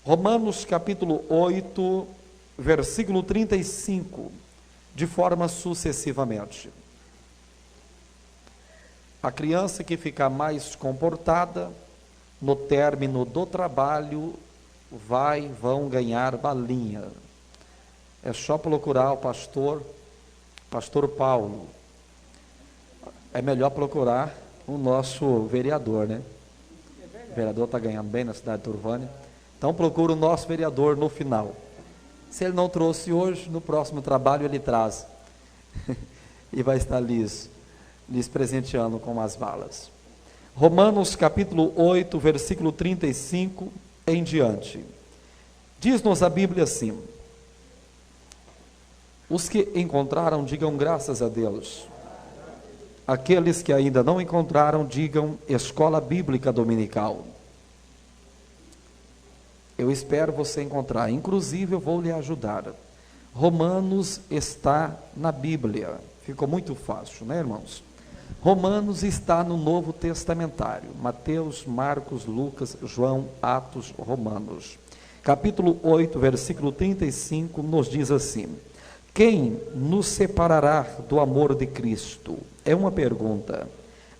Romanos capítulo 8, versículo 35, de forma sucessivamente. A criança que ficar mais comportada, no término do trabalho, vão ganhar balinha. É só procurar o pastor Paulo. É melhor procurar o nosso vereador, né? O vereador está ganhando bem na cidade de Turvânia. Então procura o nosso vereador no final. Se ele não trouxe hoje, no próximo trabalho ele traz. E vai estar lhes presenteando com as balas. Romanos capítulo 8, versículo 35 em diante. Diz-nos a Bíblia assim: os que encontraram, digam graças a Deus. Aqueles que ainda não encontraram, digam escola bíblica dominical. Eu espero você encontrar, inclusive eu vou lhe ajudar. Romanos está na Bíblia, ficou muito fácil, né, irmãos? Romanos está no Novo Testamentário, Mateus, Marcos, Lucas, João, Atos, Romanos. Capítulo 8, versículo 35, nos diz assim: quem nos separará do amor de Cristo? É uma pergunta.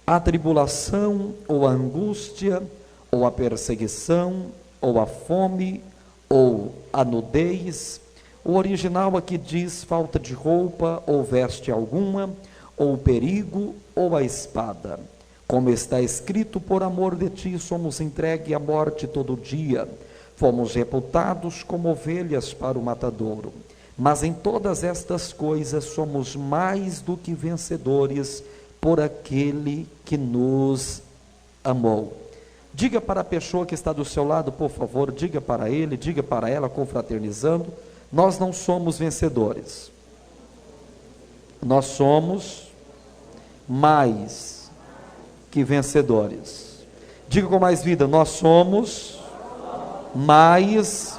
A tribulação, ou a angústia, ou a perseguição, ou a fome, ou a nudez. O original aqui diz falta de roupa, ou veste alguma, ou perigo, ou a espada. Como está escrito, por amor de ti somos entregues à morte todo dia. Fomos reputados como ovelhas para o matadouro. Mas em todas estas coisas somos mais do que vencedores por aquele que nos amou. Diga para a pessoa que está do seu lado, por favor, diga para ele, diga para ela, confraternizando: nós não somos vencedores. Nós somos mais que vencedores. Diga com mais vida: nós somos mais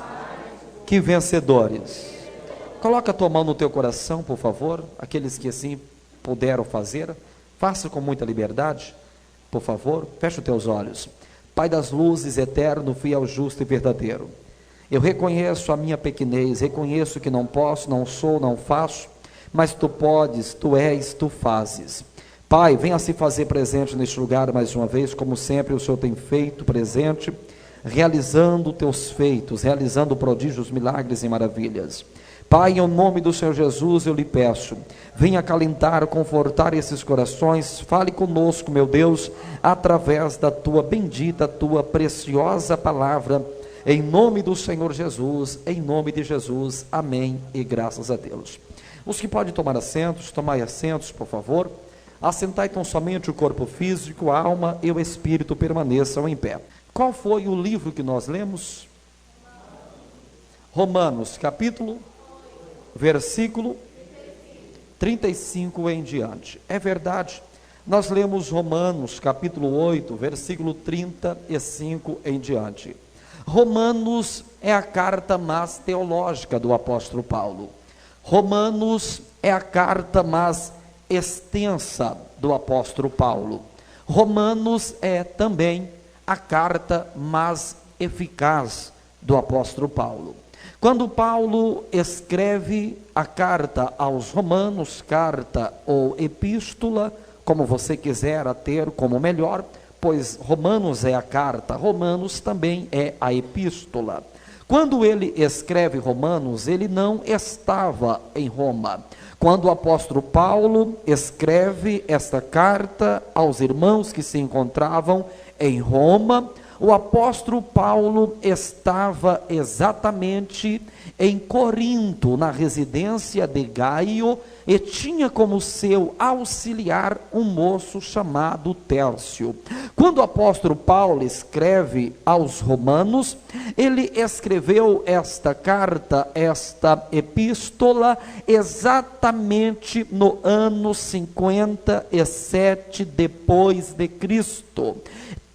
que vencedores. Coloca a tua mão no teu coração, por favor. Aqueles que assim puderam fazer, faça com muita liberdade, por favor. Fecha os teus olhos. Pai das luzes, eterno, fiel, justo e verdadeiro, eu reconheço a minha pequenez, reconheço que não posso, não sou, não faço, mas tu podes, tu és, tu fazes. Pai, venha se fazer presente neste lugar mais uma vez, como sempre o Senhor tem feito presente, realizando teus feitos, realizando prodígios, milagres e maravilhas. Pai, em nome do Senhor Jesus, eu lhe peço, venha acalentar, confortar esses corações, fale conosco, meu Deus, através da tua bendita, tua preciosa palavra, em nome do Senhor Jesus, em nome de Jesus, amém e graças a Deus. Os que podem tomar assentos, tomai assentos, por favor. Assentai tão somente o corpo físico, a alma e o espírito permaneçam em pé. Qual foi o livro que nós lemos? Romanos, capítulo, versículo 35 em diante. É verdade, nós lemos Romanos, capítulo 8, versículo 35 em diante. Romanos é a carta mais teológica do apóstolo Paulo. Romanos é a carta mais extensa do apóstolo Paulo. Romanos é também a carta mais eficaz do apóstolo Paulo. Quando Paulo escreve a carta aos Romanos, carta ou epístola, como você quiser a ter como melhor, pois Romanos é a carta, Romanos também é a epístola. Quando ele escreve Romanos, ele não estava em Roma. Quando o apóstolo Paulo escreve esta carta aos irmãos que se encontravam em Roma, o apóstolo Paulo estava exatamente em Corinto, na residência de Gaio, e tinha como seu auxiliar um moço chamado Tércio. Quando o apóstolo Paulo escreve aos Romanos, ele escreveu esta carta, esta epístola, exatamente no ano 57 depois de Cristo.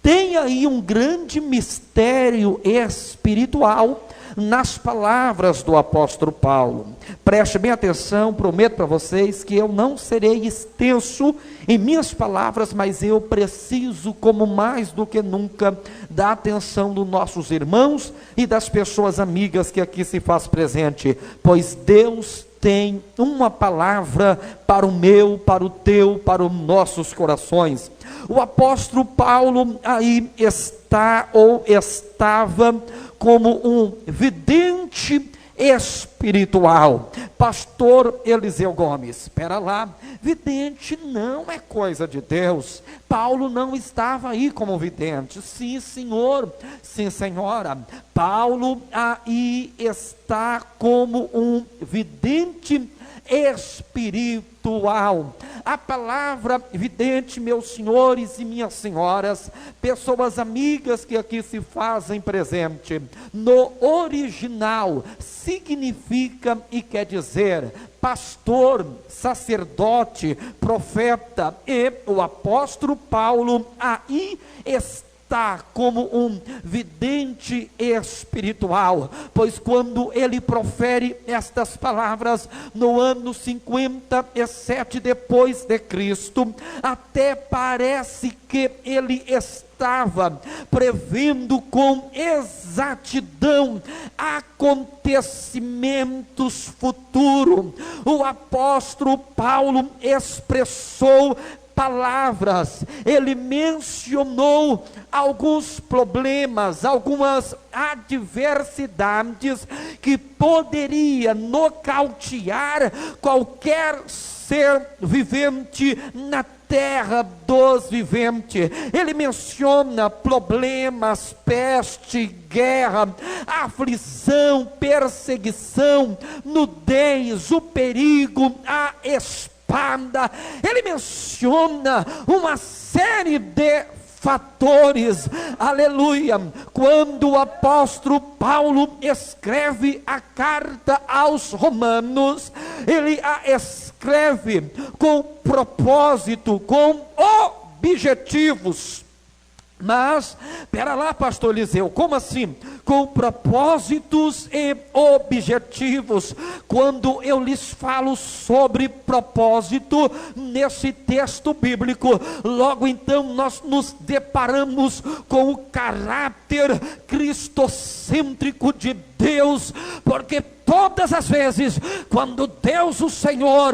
Tem aí um grande mistério espiritual nas palavras do apóstolo Paulo. Preste bem atenção, prometo para vocês que eu não serei extenso em minhas palavras, mas eu preciso, como mais do que nunca, da atenção dos nossos irmãos e das pessoas amigas que aqui se faz presente, pois Deus tem uma palavra para o meu, para o teu, para os nossos corações. O apóstolo Paulo aí está ou estava como um vidente espiritual. Pastor Eliseu Gomes, espera lá, vidente não é coisa de Deus. Paulo não estava aí como vidente. Sim, senhor, sim, senhora. Paulo aí está como um vidente espiritual. A palavra vidente, meus senhores e minhas senhoras, pessoas amigas que aqui se fazem presente, no original significa e quer dizer pastor, sacerdote, profeta. E o apóstolo Paulo aí está como um vidente espiritual, pois quando ele profere estas palavras no ano 57 depois de Cristo, até parece que ele estava prevendo com exatidão acontecimentos futuros. O apóstolo Paulo expressou palavras, ele mencionou alguns problemas, algumas adversidades que poderia nocautear qualquer ser vivente na terra dos viventes. Ele menciona problemas, peste, guerra, aflição, perseguição, nudez, o perigo, a espada. Ele menciona uma série de fatores, aleluia. Quando o apóstolo Paulo escreve a carta aos Romanos, ele a escreve com propósito, com objetivos. Mas, pera lá, pastor Eliseu, como assim? Com propósitos e objetivos. Quando eu lhes falo sobre propósito nesse texto bíblico, logo então nós nos deparamos com o caráter cristocêntrico de Deus, porque todas as vezes, quando Deus o Senhor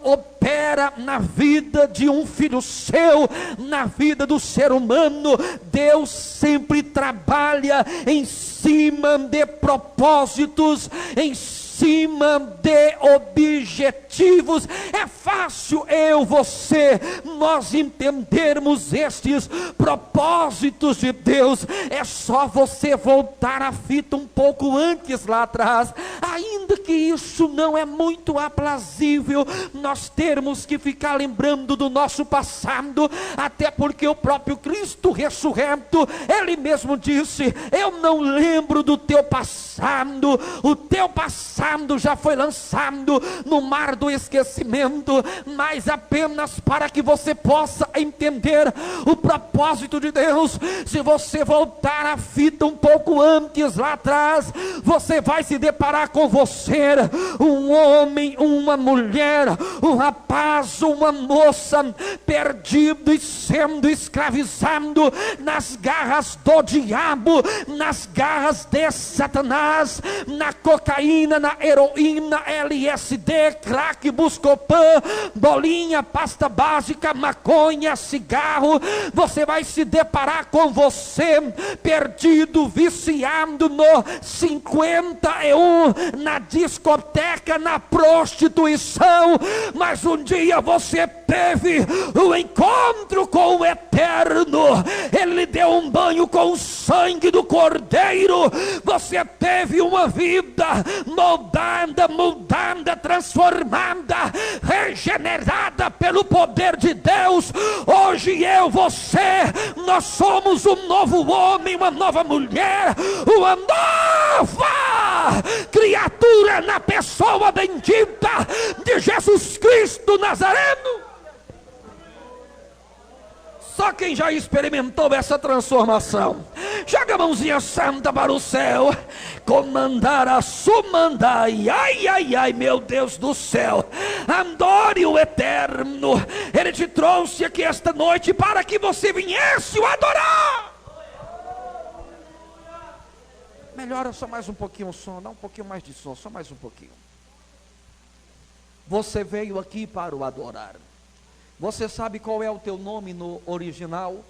opera na vida de um filho seu, na vida do ser humano, Deus sempre trabalha em cima de propósitos, em cima de objetivos. É fácil você, nós entendermos estes propósitos de Deus. É só você voltar a fita um pouco antes lá atrás, ainda que isso não é muito aprazível, nós termos que ficar lembrando do nosso passado, até porque o próprio Cristo ressurreto, Ele mesmo disse: eu não lembro do teu passado, o teu passado já foi lançado no mar do esquecimento, mas apenas para que você possa entender o propósito de Deus. Se você voltar a fita um pouco antes lá atrás, você vai se deparar com você, um homem, uma mulher, um rapaz, uma moça, perdido e sendo escravizado nas garras do diabo, nas garras de Satanás, na cocaína, na heroína, LSD, crack, buscopan, bolinha, pasta básica, maconha, cigarro. Você vai se deparar com você perdido, viciado no 51, na discoteca, na prostituição, mas um dia você teve um encontro com o Eterno, Ele deu um banho com o sangue do Cordeiro, você teve uma vida mudada, transformada, regenerada pelo poder de Deus. Hoje eu, você, nós somos um novo homem, uma nova mulher, uma nova criatura na pessoa bendita de Jesus Cristo Nazareno. Só quem já experimentou essa transformação, joga a mãozinha santa para o céu. Comandar a sumandai, ai, ai, ai, meu Deus do céu. Adore o Eterno. Ele te trouxe aqui esta noite para que você viesse o adorar. Melhora só mais um pouquinho o som, dá um pouquinho mais de som, só mais um pouquinho. Você veio aqui para o adorar. Você sabe qual é o teu nome no original?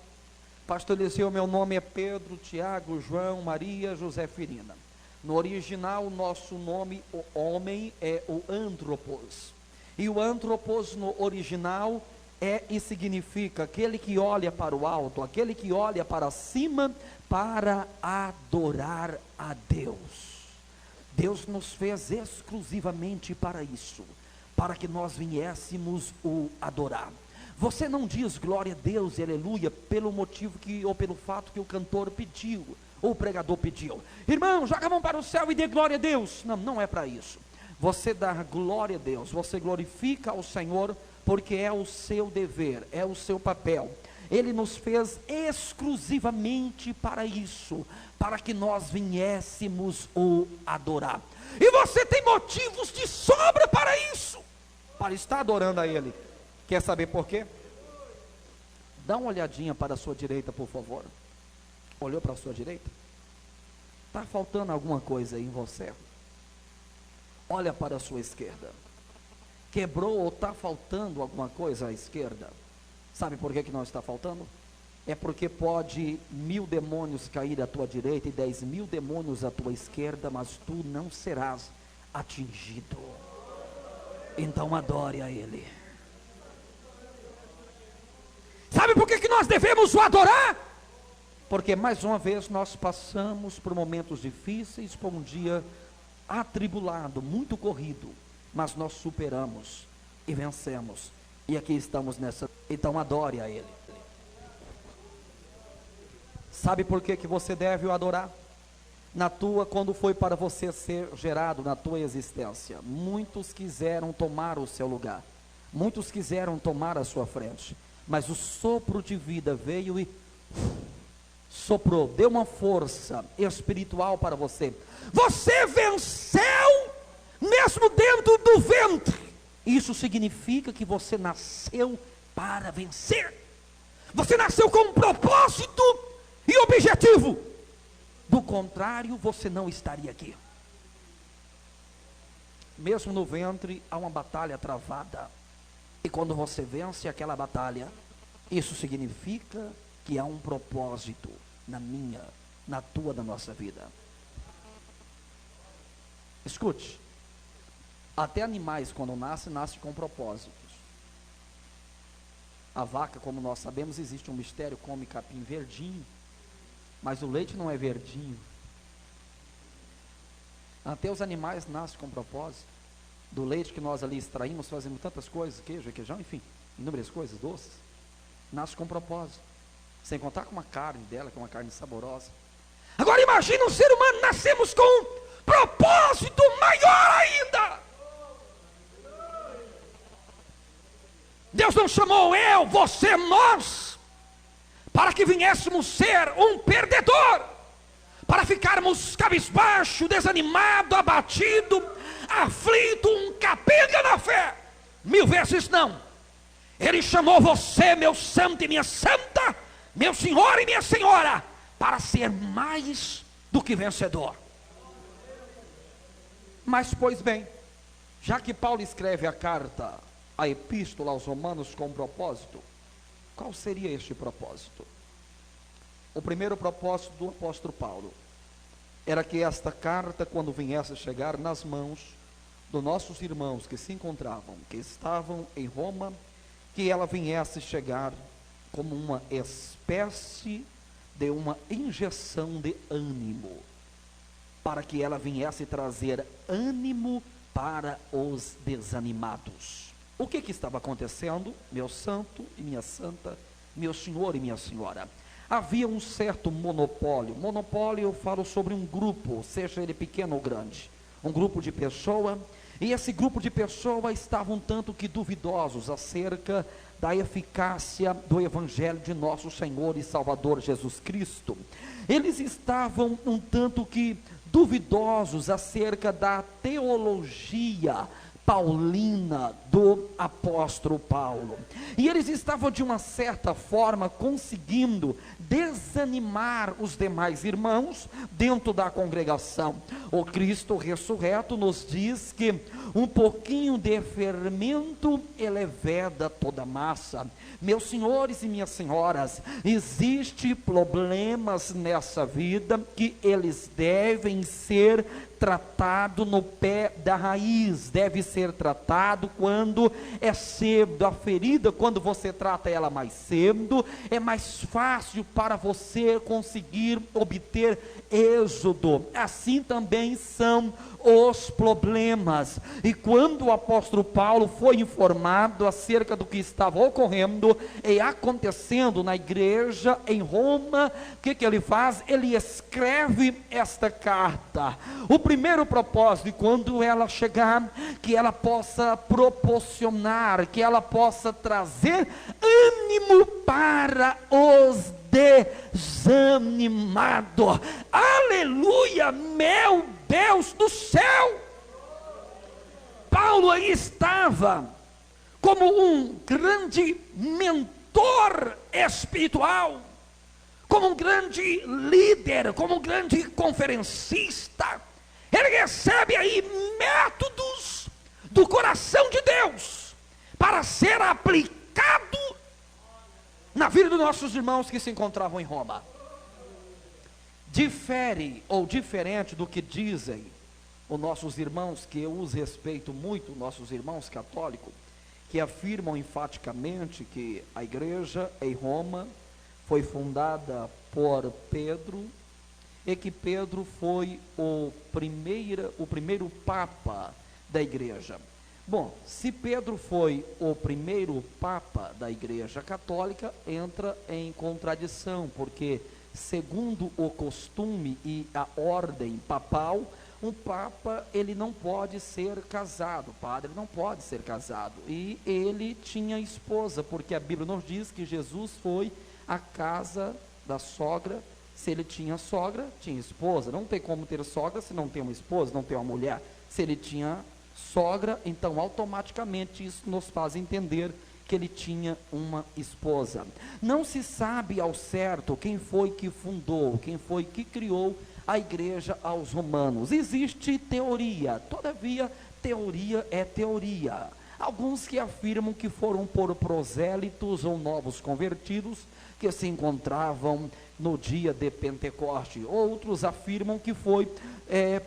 Pastor Eliseu, meu nome é Pedro, Tiago, João, Maria, Josefina. No original, nosso nome, o homem, é o antropos. E o antropos no original é e significa aquele que olha para o alto, aquele que olha para cima para adorar a Deus. Deus nos fez exclusivamente para isso, para que nós viéssemos o adorar. Você não diz glória a Deus e aleluia pelo motivo que, ou pelo fato que o cantor pediu, ou o pregador pediu. Irmão, joga a mão para o céu e dê glória a Deus. Não, não é para isso. Você dá glória a Deus, você glorifica ao Senhor, porque é o seu dever, é o seu papel. Ele nos fez exclusivamente para isso, para que nós viéssemos o adorar. E você tem motivos de sobra para isso, para estar adorando a Ele. Quer saber por quê? Dá uma olhadinha para a sua direita, por favor. Olhou para a sua direita? Está faltando alguma coisa aí em você? Olha para a sua esquerda. Quebrou ou está faltando alguma coisa à esquerda? Sabe por que não está faltando? É porque pode 1000 demônios cair à tua direita e 10.000 demônios à tua esquerda, mas tu não serás atingido. Então adore a Ele. Sabe por que nós devemos o adorar? Porque mais uma vez nós passamos por momentos difíceis, por um dia atribulado, muito corrido, mas nós superamos e vencemos, e aqui estamos nessa. Então adore a Ele. Sabe por que você deve o adorar? Quando foi para você ser gerado na tua existência, muitos quiseram tomar o seu lugar, muitos quiseram tomar a sua frente, mas o sopro de vida veio e soprou, deu uma força espiritual para você. Você venceu mesmo dentro do ventre. Isso significa que você nasceu para vencer. Você nasceu com um propósito e objetivo. Do contrário, você não estaria aqui. Mesmo no ventre há uma batalha travada. E quando você vence aquela batalha, isso significa que há um propósito na minha, na tua, na nossa vida. Escute, até animais quando nascem com propósitos. A vaca, como nós sabemos, existe um mistério, come capim verdinho, mas o leite não é verdinho. Até os animais nascem com propósito. Do leite que nós ali extraímos, fazemos tantas coisas, queijo, requeijão, enfim, inúmeras coisas, doces, nasce com propósito, sem contar com uma carne dela, que é uma carne saborosa. Agora imagina um ser humano, nascemos com um propósito maior ainda. Deus não chamou eu, você, nós, para que viéssemos ser um perdedor, para ficarmos cabisbaixo, desanimado, abatido, aflito, um capenga na fé. 1000 vezes não. Ele chamou você, meu santo e minha santa, meu senhor e minha senhora, para ser mais do que vencedor. Mas pois bem, já que Paulo escreve a carta, a epístola aos Romanos com um propósito, qual seria este propósito? O primeiro propósito do apóstolo Paulo era que esta carta, quando viesse a chegar nas mãos dos nossos irmãos que se encontravam, que estavam em Roma, que ela viesse chegar como uma espécie de uma injeção de ânimo, para que ela viesse trazer ânimo para os desanimados. O que estava acontecendo, meu santo e minha santa, meu senhor e minha senhora? Havia um certo monopólio. Monopólio, eu falo sobre um grupo, seja ele pequeno ou grande, um grupo de pessoas, E esse grupo de pessoas estavam um tanto que duvidosos acerca da eficácia do Evangelho de nosso Senhor e Salvador Jesus Cristo. Eles estavam um tanto que duvidosos acerca da teologia paulina do apóstolo Paulo, e eles estavam de uma certa forma conseguindo desanimar os demais irmãos dentro da congregação. O Cristo ressurreto nos diz que um pouquinho de fermento eleveda toda a massa. Meus senhores e minhas senhoras, existem problemas nessa vida que eles devem ser tratado no pé da raiz, deve ser tratado quando é cedo. A ferida, quando você trata ela mais cedo, é mais fácil para você conseguir obter êxodo. Assim também são os problemas. E quando o apóstolo Paulo foi informado acerca do que estava ocorrendo e acontecendo na igreja em Roma, o que ele faz? Ele escreve esta carta. O primeiro propósito, quando ela chegar, que ela possa proporcionar, que ela possa trazer ânimo para os desanimados. Aleluia, meu Deus do céu! Paulo aí estava como um grande mentor espiritual, como um grande líder, como um grande conferencista. Ele recebe aí métodos do coração de Deus para ser aplicado na vida dos nossos irmãos que se encontravam em Roma. Difere ou diferente do que dizem os nossos irmãos, que eu os respeito muito, nossos irmãos católicos, que afirmam enfaticamente que a igreja em Roma foi fundada por Pedro, e que Pedro foi o primeiro papa da igreja. Bom, se Pedro foi o primeiro papa da igreja católica, entra em contradição, porque segundo o costume e a ordem papal, um papa, ele não pode ser casado, o padre não pode ser casado, e ele tinha esposa, porque a Bíblia nos diz que Jesus foi à casa da sogra. Se ele tinha sogra, tinha esposa. Não tem como ter sogra se não tem uma esposa, não tem uma mulher. Se ele tinha sogra, então automaticamente isso nos faz entender que ele tinha uma esposa. Não se sabe ao certo quem foi que fundou, quem foi que criou a igreja aos romanos. Existe teoria, todavia teoria é teoria. Alguns que afirmam que foram por prosélitos ou novos convertidos que se encontravam no dia de Pentecoste. Outros afirmam que foi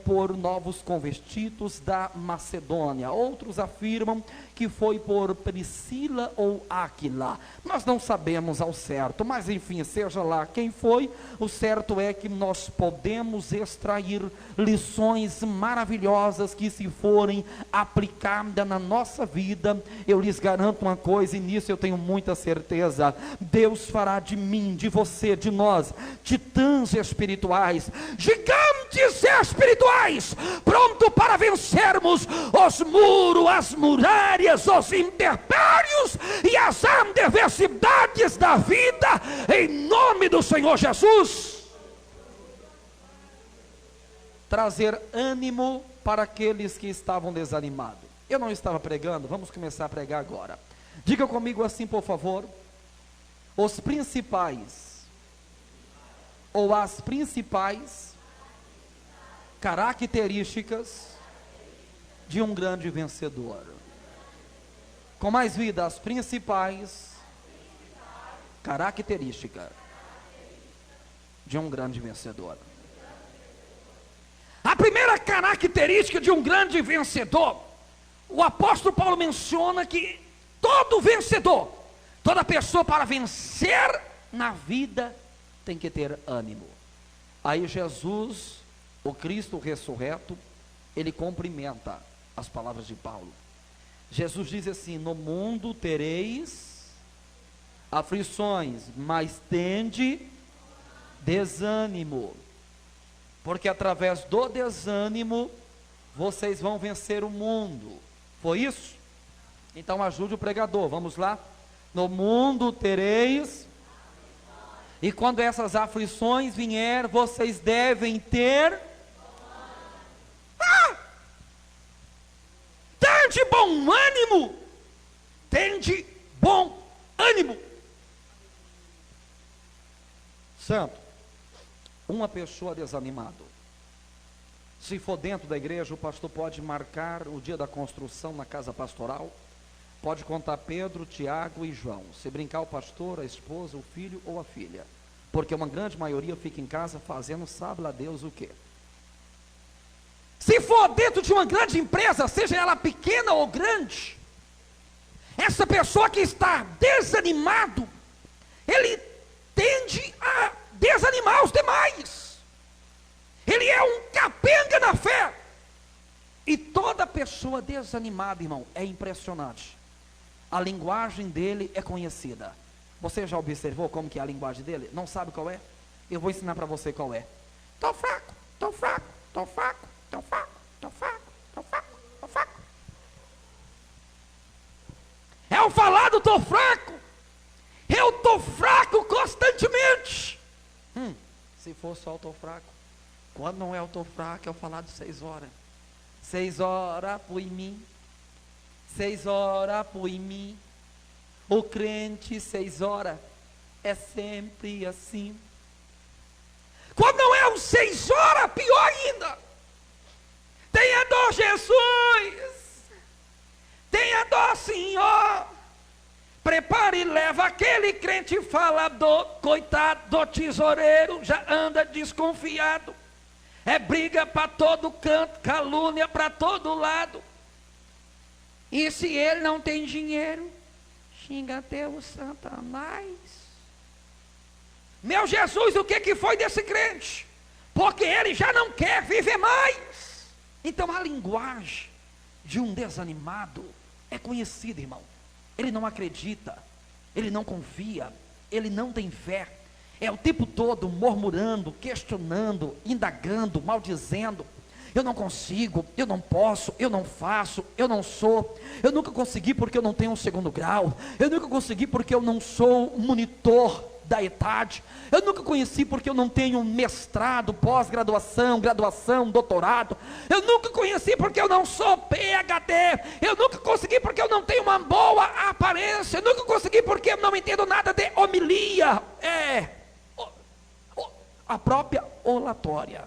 por novos convertidos da Macedônia. Outros afirmam que foi por Priscila ou Áquila. Nós não sabemos ao certo, mas enfim, seja lá quem foi, o certo é que nós podemos extrair lições maravilhosas que, se forem aplicadas na nossa vida, eu lhes garanto uma coisa, e nisso eu tenho muita certeza: Deus fará de mim, de você, de nós, titãs espirituais, gigantes espirituais, pronto para vencermos os muros, as muralhas, os impérios e as adversidades da vida, em nome do Senhor Jesus. Trazer ânimo para aqueles que estavam desanimados. Eu não estava pregando, vamos começar a pregar agora. Diga comigo assim, por favor: os principais, ou as principais características de um grande vencedor. Com mais vida, as principais características de um grande vencedor. A primeira característica de um grande vencedor, o apóstolo Paulo menciona que todo vencedor, toda pessoa, para vencer na vida, tem que ter ânimo. Aí Jesus, o Cristo ressurreto, ele cumprimenta as palavras de Paulo. Jesus diz assim: no mundo tereis aflições, mas tende desânimo, porque através do desânimo vocês vão vencer o mundo. Foi isso? Então ajude o pregador, vamos lá. No mundo tereis, e quando essas aflições vier, vocês devem ter tende bom ânimo, tende bom ânimo. Santo, uma pessoa desanimada, se for dentro da igreja, o pastor pode marcar o dia da construção na casa pastoral, pode contar Pedro, Tiago e João. Se brincar, o pastor, a esposa, o filho ou a filha, porque uma grande maioria fica em casa fazendo, sabe lá Deus o quê. Se for dentro de uma grande empresa, seja ela pequena ou grande, essa pessoa que está desanimado, ele tende a desanimar os demais. Ele é um capenga na fé. E toda pessoa desanimada, irmão, é impressionante. A linguagem dele é conhecida. Você já observou como que é a linguagem dele? Não sabe qual é? Eu vou ensinar para você qual é. Tô fraco, tô fraco, tô fraco, tô fraco, tô fraco, tô fraco, tô fraco. É o falado tô fraco. Eu tô fraco constantemente. Se for só eu tô fraco. Quando não é eu tô fraco, é o falado 6 horas. 6 horas por mim. 6 horas por mim. O crente 6 horas é sempre assim. Quando não é os 6 horas, pior ainda. Tenha dó, Jesus. Tenha dó, Senhor. Prepare e leva aquele crente falador, coitado do tesoureiro, já anda desconfiado. É briga para todo canto, calúnia para todo lado. E se ele não tem dinheiro, xinga até o Satanás. Meu Jesus, o que foi desse crente? Porque ele já não quer viver mais. Então a linguagem de um desanimado é conhecida, irmão. Ele não acredita, ele não confia, ele não tem fé. É o tempo todo murmurando, questionando, indagando, maldizendo. Eu não consigo, eu não posso, eu não faço, eu não sou. Eu nunca consegui porque eu não tenho um 2º grau. Eu nunca consegui porque eu não sou monitor da ETAD. Eu nunca conheci porque eu não tenho mestrado, pós-graduação, graduação, doutorado. Eu nunca conheci porque eu não sou PhD. Eu nunca consegui porque eu não tenho uma boa aparência. Eu nunca consegui porque eu não entendo nada de homilia. A própria oratória.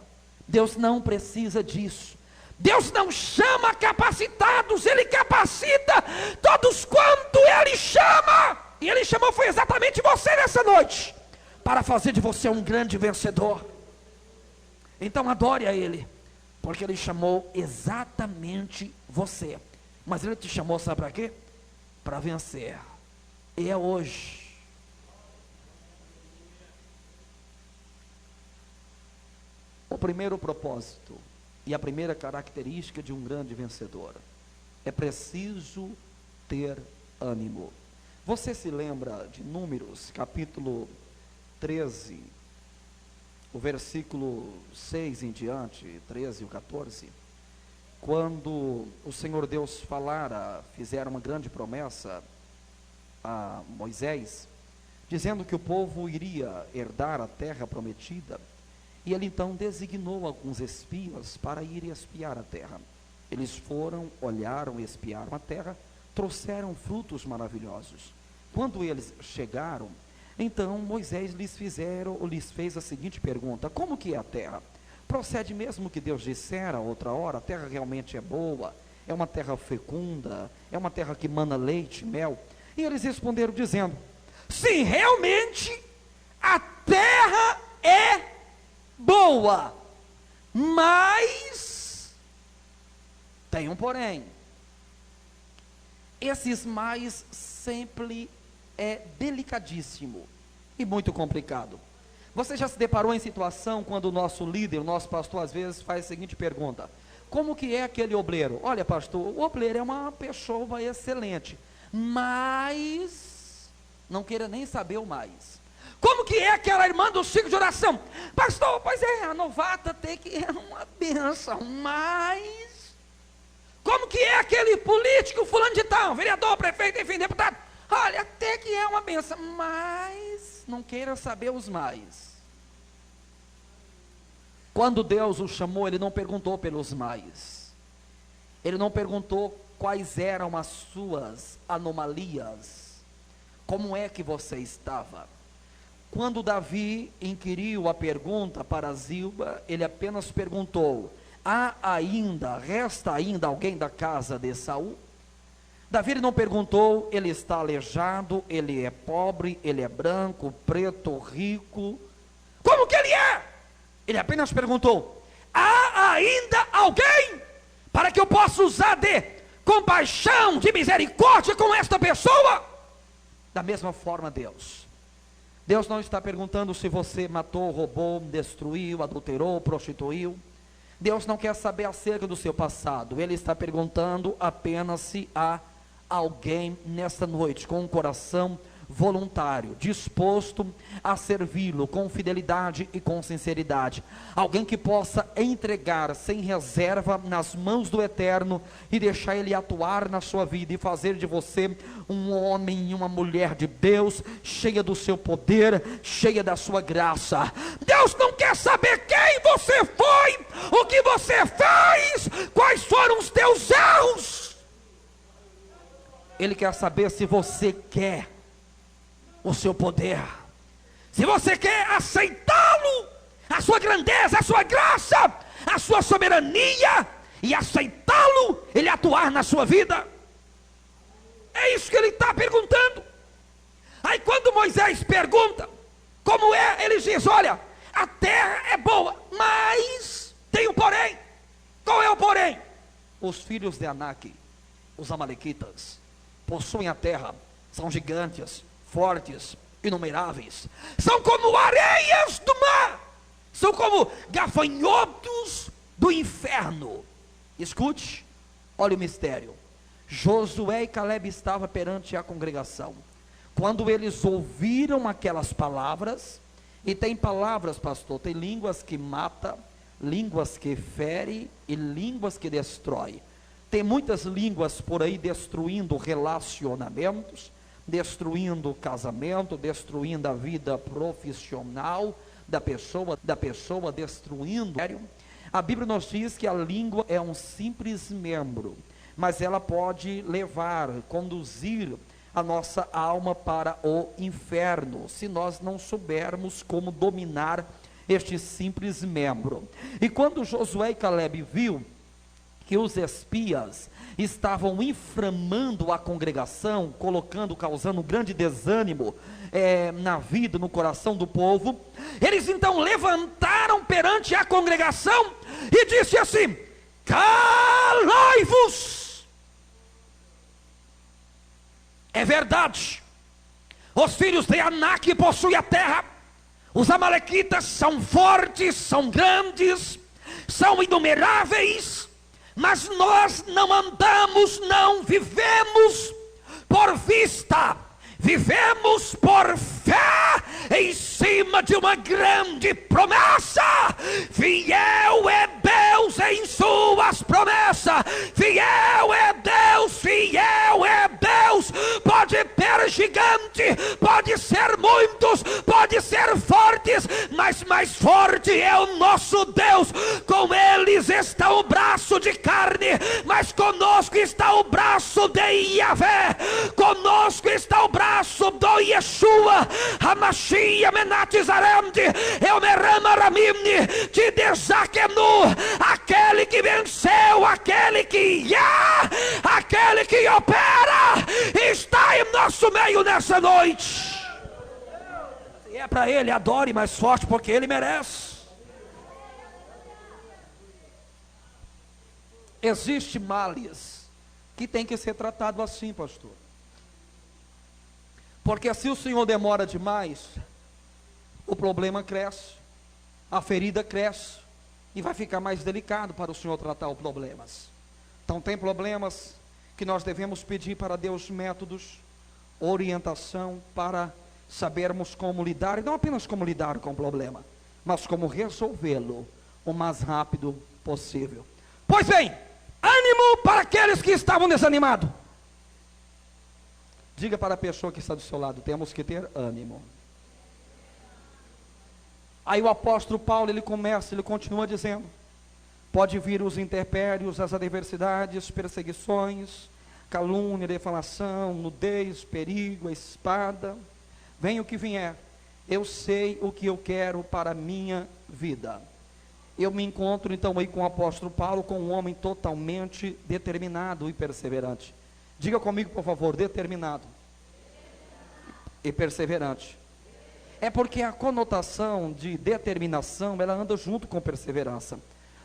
Deus não precisa disso. Deus não chama capacitados, Ele capacita todos quanto Ele chama. E Ele chamou foi exatamente você nessa noite, para fazer de você um grande vencedor. Então adore a Ele, porque Ele chamou exatamente você. Mas Ele te chamou, sabe para quê? Para vencer. E é hoje. O primeiro propósito e a primeira característica de um grande vencedor é preciso ter ânimo. Você se lembra de Números, capítulo 13, o versículo 6 em diante, 13 e 14, quando o Senhor Deus fizeram uma grande promessa a Moisés, dizendo que o povo iria herdar a terra prometida. E ele então designou alguns espias para irem espiar a terra. Eles foram, olharam, espiaram a terra, trouxeram frutos maravilhosos. Quando eles chegaram, então Moisés lhes fez a seguinte pergunta: como que é a terra? Procede mesmo que Deus dissera outra hora? A terra realmente é boa? É uma terra fecunda? É uma terra que mana leite e mel? E eles responderam dizendo: sim, realmente a terra é boa, mas tem um porém. Esses mais sempre é delicadíssimo e muito complicado. Você já se deparou em situação quando o nosso líder, o nosso pastor às vezes faz a seguinte pergunta: como que é aquele obreiro? Olha, pastor, o obreiro é uma pessoa excelente, mas não queira nem saber o mais. Como que é aquela irmã do ciclo de oração? Pastor, pois é, a novata tem que é uma benção, mas Como que é aquele político, fulano de tal, vereador, prefeito, enfim, deputado? Olha, até que é uma benção, mas não queira saber os mais. Quando Deus o chamou, Ele não perguntou pelos mais. Ele não perguntou quais eram as suas anomalias. Como é que você estava? Quando Davi inquiriu a pergunta para Zilba, ele apenas perguntou: resta ainda alguém da casa de Saul? Davi não perguntou, ele está aleijado, ele é pobre, ele é branco, preto, rico. Como que ele é? Ele apenas perguntou: há ainda alguém para que eu possa usar de compaixão, de misericórdia com esta pessoa? Da mesma forma, Deus não está perguntando se você matou, roubou, destruiu, adulterou, prostituiu. Deus não quer saber acerca do seu passado. Ele está perguntando apenas se há alguém nesta noite com um coração voluntário, disposto a servi-lo com fidelidade e com sinceridade. Alguém que possa entregar sem reserva nas mãos do Eterno e deixar Ele atuar na sua vida e fazer de você um homem e uma mulher de Deus, cheia do seu poder, cheia da sua graça. Deus não quer saber quem você foi, o que você fez, quais foram os teus erros. Ele quer saber se você quer o seu poder, se você quer aceitá-lo, a sua grandeza, a sua graça, a sua soberania, e aceitá-lo, ele atuar na sua vida. É isso que ele está perguntando. Aí quando Moisés pergunta como é, ele diz: olha, a terra é boa, mas tem um porém. Qual é o porém? Os filhos de Anak, os amalequitas, possuem a terra, são gigantes, fortes, inumeráveis, são como areias do mar, são como gafanhotos do inferno. Escute, olha o mistério. Josué e Caleb estavam perante a congregação, quando eles ouviram aquelas palavras, e tem palavras, pastor, tem línguas que mata, línguas que fere e línguas que destrói. Tem muitas línguas por aí destruindo relacionamentos, destruindo o casamento, destruindo a vida profissional da pessoa destruindo. A Bíblia nos diz que a língua é um simples membro, mas ela pode levar, conduzir a nossa alma para o inferno, se nós não soubermos como dominar este simples membro. E quando Josué e Caleb viu que os espias estavam inflamando a congregação, causando um grande desânimo na vida, no coração do povo, eles então levantaram perante a congregação e disse assim: calai-vos. É verdade, os filhos de Anak possuem a terra, os amalequitas são fortes, são grandes, são inumeráveis, mas nós não andamos, não vivemos por vista, vivemos por fé em cima de uma grande promessa. Fiel é Deus em suas promessas, fiel é Deus, fiel é Deus. Pode ter gigante, pode ser muitos, pode ser fortes, mas mais forte é o nosso Deus. Com eles está o braço de carne, mas conosco está o braço de Yahvé, conosco está o braço do Yeshua HaMashiach Menat Zaremde Elmerama Ramimni de Desaquenu, aquele que venceu, aquele que aquele que opera, está em nosso meio nessa noite. Se é para ele, adore mais forte, porque ele merece. Existe males que tem que ser tratado assim, pastor, porque se o Senhor demora demais, o problema cresce, a ferida cresce, e vai ficar mais delicado para o Senhor tratar os problemas. Então tem problemas que nós devemos pedir para Deus métodos, orientação, para sabermos como lidar, e não apenas como lidar com o problema, mas como resolvê-lo o mais rápido possível. Pois bem, ânimo para aqueles que estavam desanimados. Diga para a pessoa que está do seu lado: temos que ter ânimo. Aí o apóstolo Paulo, ele continua dizendo: pode vir os intempéries, as adversidades, perseguições, calúnia, defamação, nudez, perigo, a espada, venha o que vier, eu sei o que eu quero para a minha vida. Eu me encontro então aí com o apóstolo Paulo, com um homem totalmente determinado e perseverante. Diga comigo, por favor: determinado e perseverante. É porque a conotação de determinação, ela anda junto com perseverança.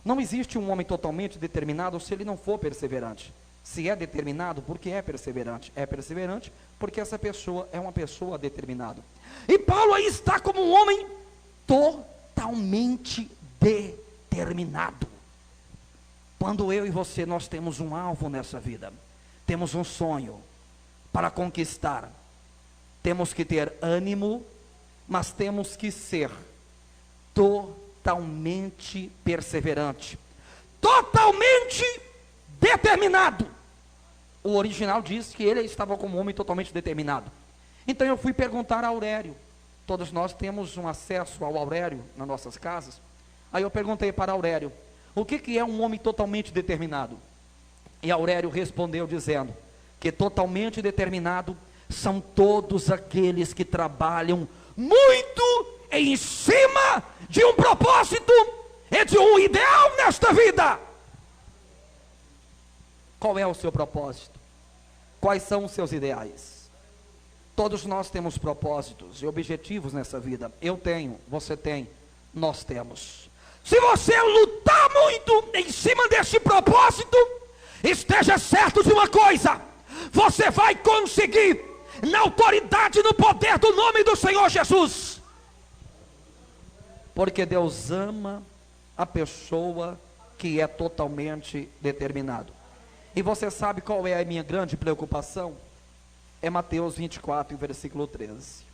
Não existe um homem totalmente determinado se ele não for perseverante. Se é determinado, porque é perseverante. É perseverante porque essa pessoa é uma pessoa determinada. E Paulo aí está como um homem totalmente determinado. Quando eu e você, nós temos um alvo nessa vida, temos um sonho para conquistar, temos que ter ânimo, mas temos que ser totalmente perseverante, totalmente determinado. O original diz que ele estava como um homem totalmente determinado. Então eu fui perguntar a Aurélio. Todos nós temos um acesso ao Aurélio nas nossas casas. Aí eu perguntei para Aurélio: o que é um homem totalmente determinado? E Aurélio respondeu dizendo que totalmente determinado são todos aqueles que trabalham muito em cima de um propósito e de um ideal nesta vida. Qual é o seu propósito? Quais são os seus ideais? Todos nós temos propósitos e objetivos nessa vida. Eu tenho, você tem, nós temos. Se você lutar muito em cima desse propósito, esteja certo de uma coisa: você vai conseguir, na autoridade e no poder do nome do Senhor Jesus. Porque Deus ama a pessoa que é totalmente determinado. E você sabe qual é a minha grande preocupação? É Mateus 24, versículo 13.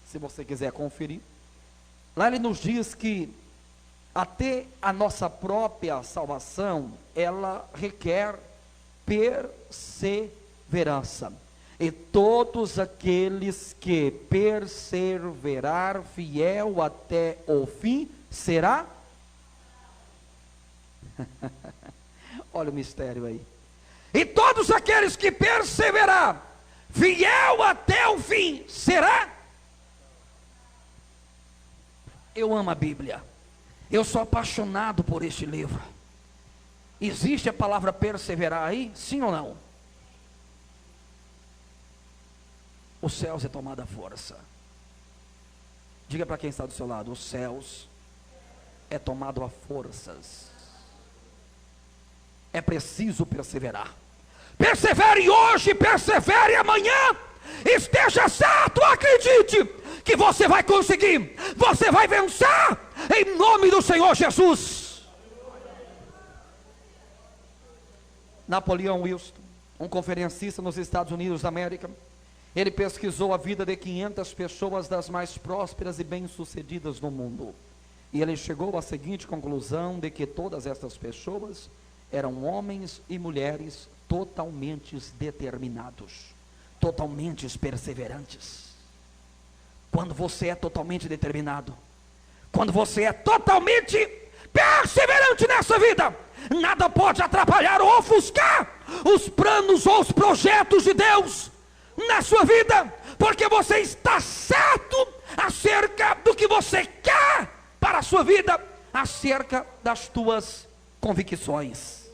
Se você quiser conferir, lá ele nos diz que até a nossa própria salvação, ela requer perseverança. E todos aqueles que perseverar fiel até o fim, será? Olha o mistério aí. E todos aqueles que perseverar fiel até o fim, será? Eu amo a Bíblia. Eu sou apaixonado por este livro. Existe a palavra perseverar aí? Sim ou não? Os céus é tomada a força. Diga para quem está do seu lado: os céus é tomado a forças. É preciso perseverar. Persevere hoje, persevere amanhã. Esteja certo, acredite que você vai conseguir. Você vai vencer em nome do Senhor Jesus. Napoleão Wilson, um conferencista nos Estados Unidos da América, ele pesquisou a vida de 500 pessoas das mais prósperas e bem-sucedidas no mundo. E ele chegou à seguinte conclusão: de que todas essas pessoas eram homens e mulheres totalmente determinados, totalmente perseverantes. Quando você é totalmente determinado, quando você é totalmente perseverante nessa vida, nada pode atrapalhar ou ofuscar os planos ou os projetos de Deus na sua vida, porque você está certo acerca do que você quer para a sua vida, acerca das tuas convicções.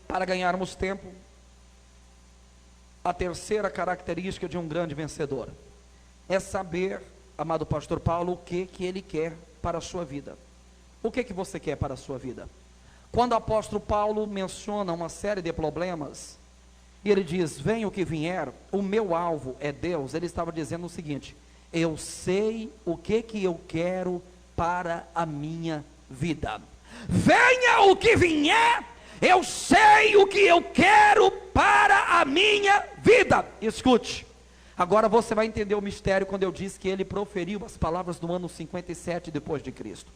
Para ganharmos tempo, a terceira característica de um grande vencedor é saber, amado pastor Paulo, o que ele quer para a sua vida. O que você quer para a sua vida? Quando o apóstolo Paulo menciona uma série de problemas, e ele diz: venha o que vier, o meu alvo é Deus, ele estava dizendo o seguinte: eu sei o que eu quero para a minha vida. Venha o que vier, eu sei o que eu quero para a minha vida. Escute, agora você vai entender o mistério quando eu disse que ele proferiu as palavras do ano 57 depois de Cristo.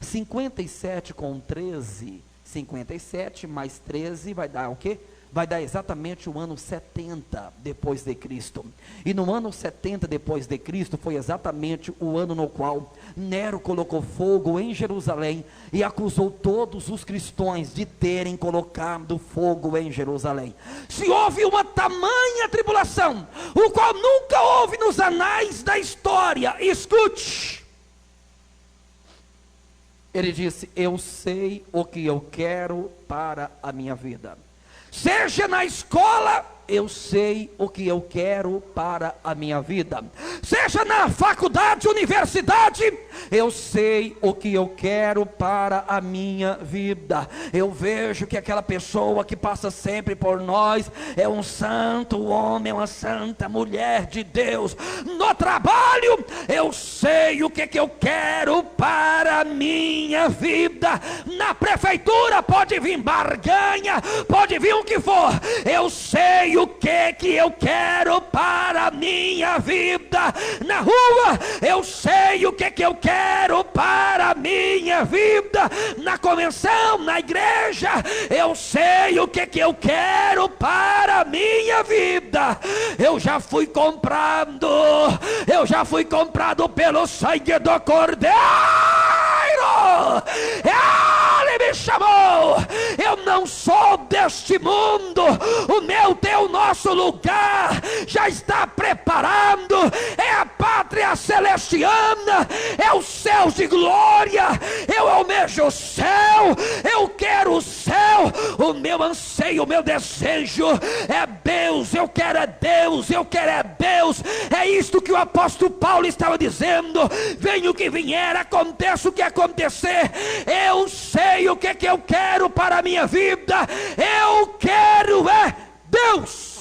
57 com 13, 57 mais 13 vai dar o quê? Vai dar exatamente o ano 70 depois de Cristo. E no ano 70 depois de Cristo foi exatamente o ano no qual Nero colocou fogo em Jerusalém e acusou todos os cristãos de terem colocado fogo em Jerusalém. Se houve uma tamanha tribulação, o qual nunca houve nos anais da história, escute. Ele disse: eu sei o que eu quero para a minha vida. Seja na escola, eu sei o que eu quero para a minha vida. Seja na faculdade, universidade, eu sei o que eu quero para a minha vida. Eu vejo que aquela pessoa que passa sempre por nós é um santo homem, uma santa mulher de Deus. No trabalho, eu sei o que eu quero para a minha vida. Na prefeitura pode vir barganha, pode vir o que for, eu sei o que eu quero para a minha vida. Na rua, eu sei o que eu quero para a minha vida. Na convenção, na igreja, eu sei o que eu quero para a minha vida. Eu já fui comprado pelo sangue do Cordeiro. Ele me chamou. Eu não sou deste mundo. O meu, teu, nosso lugar já está preparado. É a pátria celestiana, é os céus de glória. Eu almejo o céu, eu quero o céu. O meu anseio, o meu desejo é Deus. Eu quero é Deus, eu quero é Deus. É isto que o apóstolo Paulo estava dizendo: venha o que vier, aconteça o que acontecer, eu sei o que eu quero para a minha vida. Eu quero é Deus.